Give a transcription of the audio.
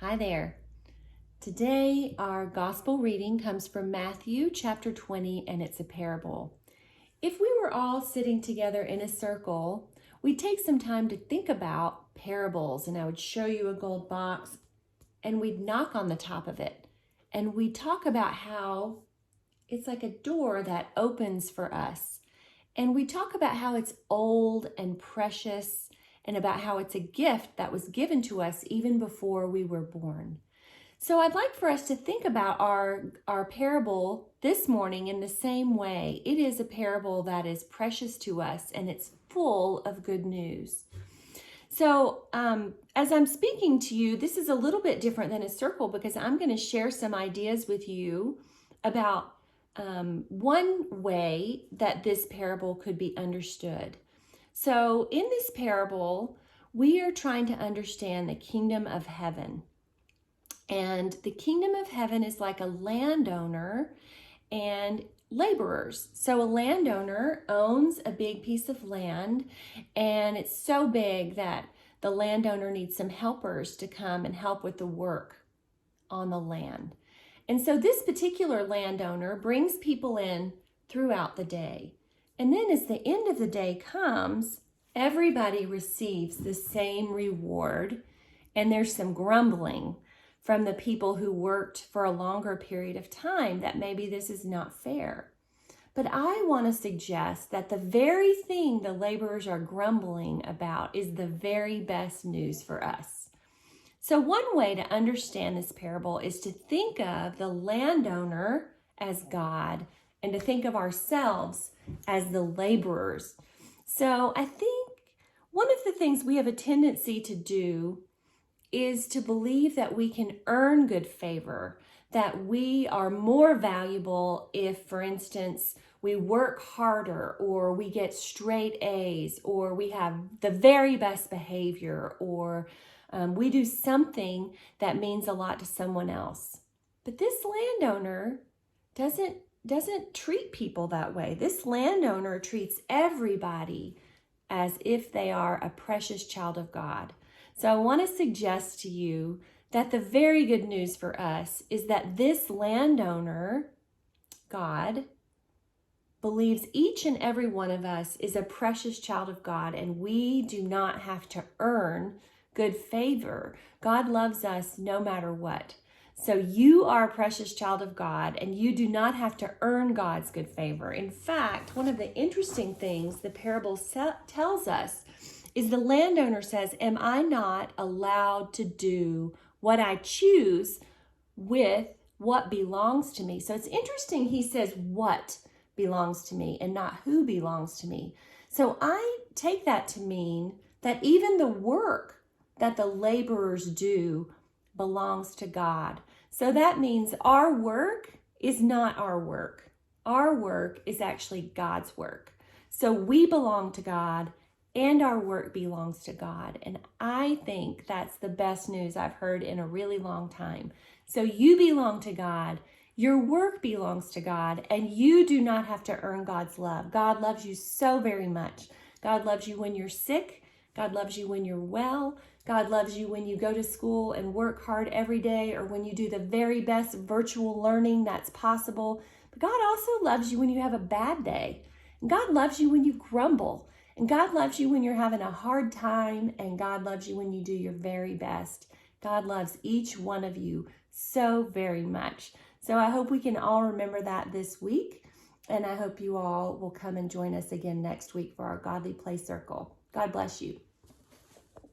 Hi there. Today our gospel reading comes from Matthew chapter 20, and it's a parable. If we were all sitting together in a circle, we'd take some time to think about parables, and I would show you a gold box and we'd knock on the top of it. And we'd talk about how it's like a door that opens for us. And we talk about how it's old and precious and about how it's a gift that was given to us even before we were born. So I'd like for us to think about our parable this morning in the same way. It is a parable that is precious to us, and it's full of good news. So as I'm speaking to you, this is a little bit different than a circle because I'm going to share some ideas with you about one way that this parable could be understood. So in this parable, we are trying to understand the kingdom of heaven. And the kingdom of heaven is like a landowner and laborers. So a landowner owns a big piece of land, and it's so big that the landowner needs some helpers to come and help with the work on the land. And so this particular landowner brings people in throughout the day. And then as the end of the day comes, everybody receives the same reward, and there's some grumbling from the people who worked for a longer period of time that maybe this is not fair. But I want to suggest that the very thing the laborers are grumbling about is the very best news for us. So one way to understand this parable is to think of the landowner as God and to think of ourselves as the laborers. So I think one of the things we have a tendency to do is to believe that we can earn good favor, that we are more valuable if, for instance, we work harder, or we get straight A's, or we have the very best behavior, or we do something that means a lot to someone else. But this landowner doesn't treat people that way. This landowner treats everybody as if they are a precious child of God. So I want to suggest to you that the very good news for us is that this landowner, God, believes each and every one of us is a precious child of God, and we do not have to earn good favor. God loves us no matter what. So you are a precious child of God, and you do not have to earn God's good favor. In fact, one of the interesting things the parable tells us is the landowner says, am I not allowed to do what I choose with what belongs to me? So it's interesting he says what belongs to me and not who belongs to me. So I take that to mean that even the work that the laborers do belongs to God. So that means our work is not our work. Our work is actually God's work. So we belong to God, and our work belongs to God. And I think that's the best news I've heard in a really long time. So you belong to God, your work belongs to God, and you do not have to earn God's love. God loves you so very much. God loves you when you're sick. God loves you when you're well. God loves you when you go to school and work hard every day, or when you do the very best virtual learning that's possible. But God also loves you when you have a bad day. And God loves you when you grumble. And God loves you when you're having a hard time, and God loves you when you do your very best. God loves each one of you so very much. So I hope we can all remember that this week, and I hope you all will come and join us again next week for our Godly Play Circle. God bless you.